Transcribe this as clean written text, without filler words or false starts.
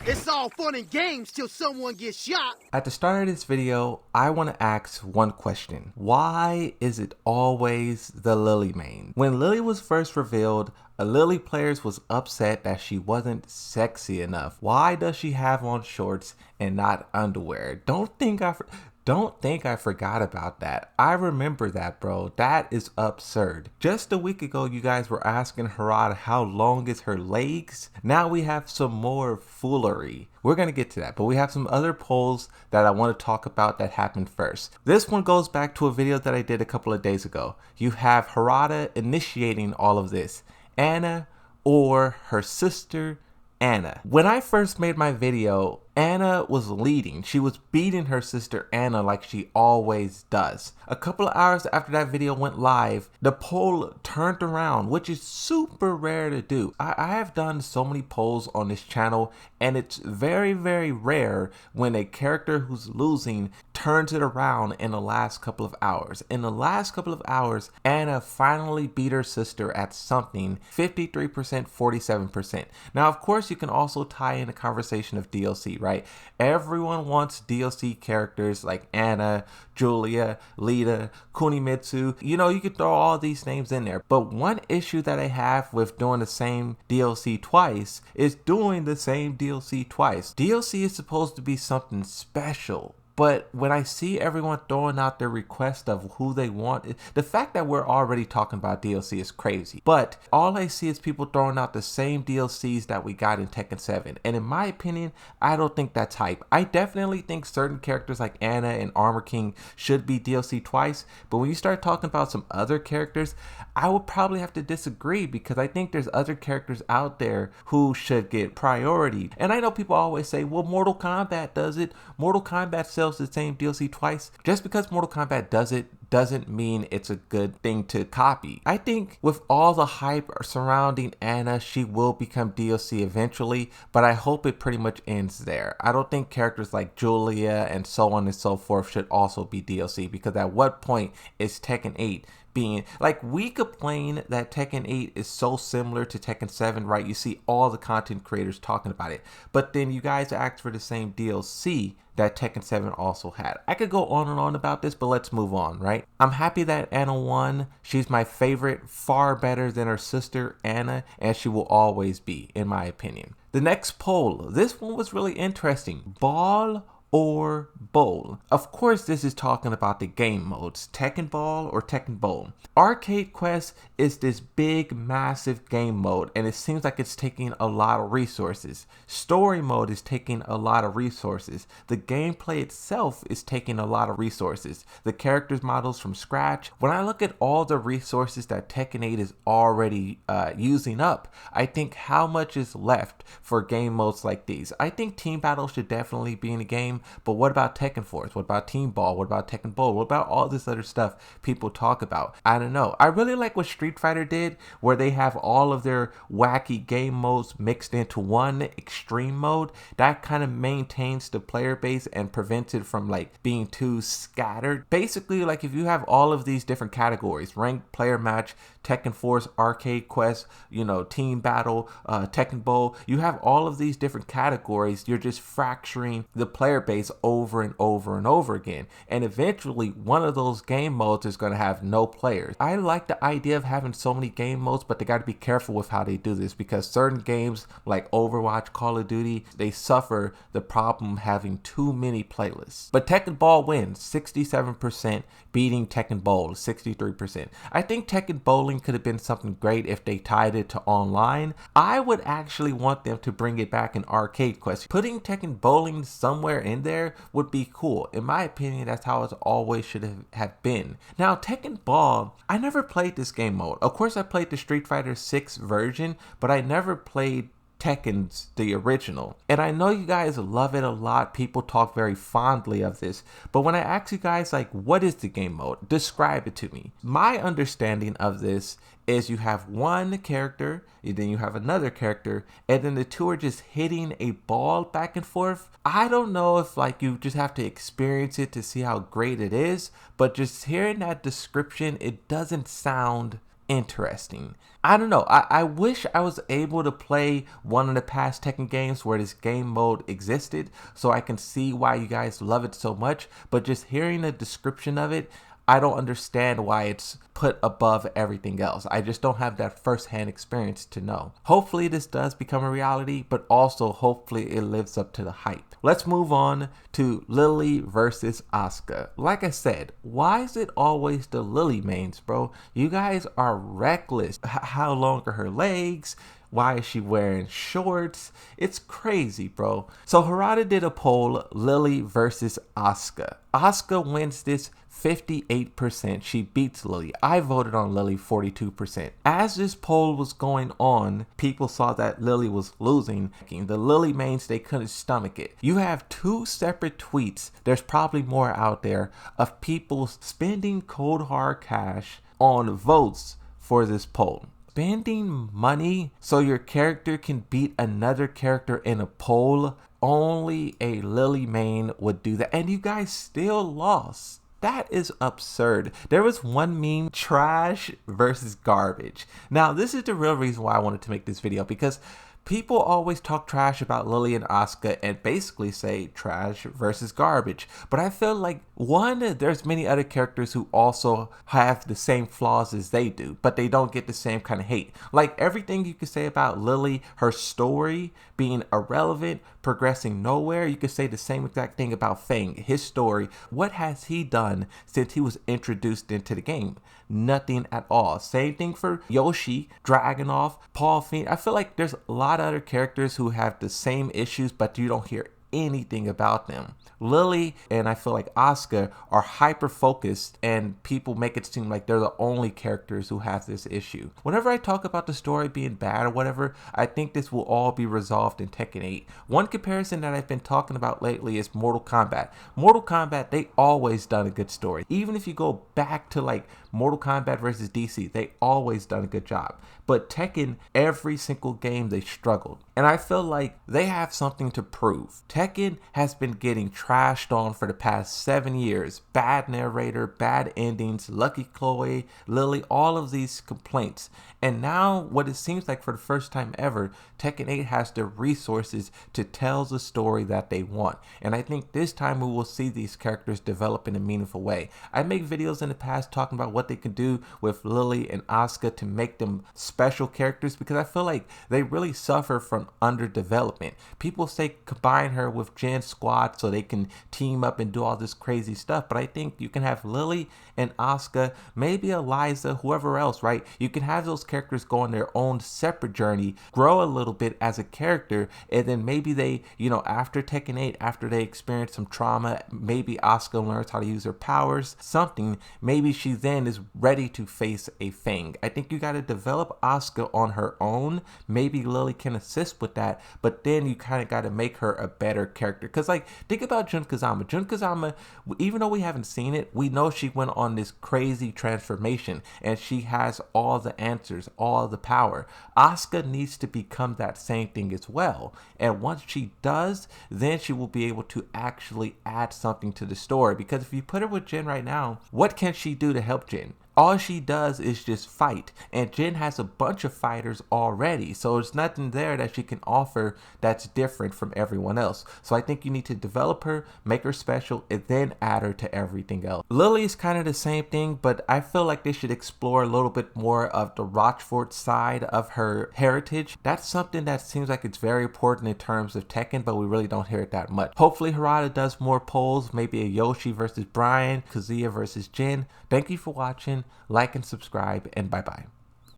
It's all fun and games till someone gets shot. At the start of this video, I want to ask one question. Why is it always the Lily main? When Lily was first revealed, a Lily players was upset that she wasn't sexy enough. Why does she have on shorts and not underwear? Don't think I forgot about that. I remember that, bro. That is absurd. Just a week ago, you guys were asking Harada how long is her legs. Now we have some more foolery. We're going to get to that, but we have some other polls that I want to talk about that happened first. This one goes back to a video that I did a couple of days ago. You have Harada initiating all of this. Anna or her sister, Anna. When I first made my video, Anna was leading. She was beating her sister Anna like she always does. A couple of hours after that video went live, the poll turned around, which is super rare to do. I have done so many polls on this channel, and it's very, very rare when a character who's losing turns it around in the last couple of hours. In the last couple of hours, Anna finally beat her sister at something, 53%, 47%. Now, of course, you can also tie in a conversation of DLC, right? Everyone wants DLC characters like Anna, Julia, Lita, Kunimitsu. You know, you could throw all these names in there. But one issue that I have with doing the same DLC twice is doing the same DLC twice. DLC is supposed to be something special. But when I see everyone throwing out their request of who they want, the fact that we're already talking about DLC is crazy. But all I see is people throwing out the same DLCs that we got in Tekken 7. And in my opinion, I don't think that's hype. I definitely think certain characters like Anna and Armor King should be DLC twice. But when you start talking about some other characters, I would probably have to disagree, because I think there's other characters out there who should get priority. And I know people always say, well, Mortal Kombat does it. Mortal Kombat sells the same DLC twice. Just because Mortal Kombat does it doesn't mean it's a good thing to copy. I think with all the hype surrounding Anna, she will become DLC eventually, but I hope it pretty much ends there. I don't think characters like Julia and so on and so forth should also be DLC, because at what point is Tekken 8 being, like, we complain that Tekken 8 is so similar to Tekken 7, right? You see all the content creators talking about it, but then you guys ask for the same DLC that Tekken 7 also had. I could go on and on about this, but let's move on, right? I'm happy that Anna won. She's my favorite, far better than her sister Anna, and she will always be, in my opinion. The next poll, this one was really interesting. Ball or bowl? Of course, this is talking about the game modes, Tekken Ball or Tekken Bowl. Arcade Quest is this big, massive game mode, and it seems like it's taking a lot of resources. Story mode is taking a lot of resources. The gameplay itself is taking a lot of resources. The characters models from scratch. When I look at all the resources that Tekken 8 is already using up, I think how much is left for game modes like these. I think Team Battle should definitely be in the game. But what about Tekken Force? What about Team Ball? What about Tekken Bowl? What about all this other stuff people talk about? I don't know. I really like what Street Fighter did, where they have all of their wacky game modes mixed into one extreme mode. That kind of maintains the player base and prevents it from like being too scattered. Basically, like if you have all of these different categories, ranked, player match, Tekken Force, Arcade Quest, you know, Team Battle, Tekken Bowl, you have all of these different categories. You're just fracturing the player base over and over and over again, and eventually one of those game modes is going to have no players. I like the idea of having so many game modes, but they got to be careful with how they do this, because certain games like Overwatch, Call of Duty, they suffer the problem having too many playlists. But Tekken Ball wins, 67%, beating Tekken Bowl, 63%. I think Tekken Bowling could have been something great if they tied it to online. I would actually want them to bring it back in Arcade Quest. Putting Tekken Bowling somewhere in there would be cool. In my opinion, that's how it always should have been. Now, Tekken Ball, I never played this game mode. Of course, I played the Street Fighter 6 version, but I never played Tekken's, the original. And I know you guys love it a lot. People talk very fondly of this. But when I ask you guys, like, what is the game mode? Describe it to me. My understanding of this is you have one character, and then you have another character, and then the two are just hitting a ball back and forth. I don't know if like you just have to experience it to see how great it is, but just hearing that description, it doesn't sound interesting. I don't know. I wish I was able to play one of the past Tekken games where this game mode existed so I can see why you guys love it so much. But just hearing the description of it, I don't understand why it's put above everything else. I just don't have that first-hand experience to know. Hopefully this does become a reality, but also hopefully it lives up to the hype. Let's move on to Lily versus Asuka. Like I said, why is it always the Lily mains, bro? You guys are reckless. How long are her legs? Why is she wearing shorts? It's crazy, bro. So Harada did a poll, Lily versus Asuka. Asuka wins this 58%. She beats Lily. I voted on Lily 42%. As this poll was going on, people saw that Lily was losing. The Lily mains, they couldn't stomach it. You have 2 separate tweets, there's probably more out there, of people spending cold hard cash on votes for this poll. Spending money so your character can beat another character in a poll, only a Lily main would do that, and you guys still lost. That is absurd. There was one meme, trash versus garbage. Now, this is the real reason why I wanted to make this video, because people always talk trash about Lily and Asuka and basically say trash versus garbage. But I feel like, one, there's many other characters who also have the same flaws as they do, but they don't get the same kind of hate. Like everything you could say about Lily, her story being irrelevant, progressing nowhere, you could say the same exact thing about Fang, his story. What has he done since he was introduced into the game? Nothing at all. Same thing for Yoshi, Dragunov, Paul Fiend. I feel like there's a lot of other characters who have the same issues, but you don't hear anything about them. Lily and I feel like Asuka are hyper focused, and people make it seem like they're the only characters who have this issue. Whenever I talk about the story being bad or whatever, I think this will all be resolved in Tekken 8. One comparison that I've been talking about lately is Mortal Kombat. Mortal Kombat, they always done a good story. Even if you go back to like Mortal Kombat versus DC, they always done a good job. But Tekken, every single game they struggled. And I feel like they have something to prove. Tekken has been getting trashed on for the past 7 years. Bad narrator, bad endings, Lucky Chloe, Lily, all of these complaints. And now, what it seems like for the first time ever, Tekken 8 has the resources to tell the story that they want. And I think this time we will see these characters develop in a meaningful way. I make videos in the past talking about what they can do with Lily and Asuka to make them special characters, because I feel like they really suffer from underdevelopment. People say combine her with Jin's squad so they can team up and do all this crazy stuff, but I think you can have Lily and Asuka, maybe Eliza, whoever else, right? You can have those characters go on their own separate journey, grow a little bit as a character, and then maybe they, after Tekken 8, after they experience some trauma, maybe Asuka learns how to use her powers, something, maybe she then is ready to face a Fang. I think you got to develop Asuka on her own. Maybe Lily can assist with that, but then you kind of got to make her a better character. Because like, think about Jun Kazama. Jun Kazama, even though we haven't seen it, we know she went on this crazy transformation and she has all the answers, all the power. Asuka needs to become that same thing as well. And once she does, then she will be able to actually add something to the story. Because if you put her with Jin right now, what can she do to help Jin? All she does is just fight, and Jin has a bunch of fighters already, so there's nothing there that she can offer that's different from everyone else. So I think you need to develop her, make her special, and then add her to everything else. Lily is kind of the same thing, but I feel like they should explore a little bit more of the Rochford side of her heritage. That's something that seems like it's very important in terms of Tekken, but we really don't hear it that much. Hopefully Harada does more polls, maybe a Yoshi versus Brian, Kazuya versus Jin. Thank you for watching. Like and subscribe, and bye-bye.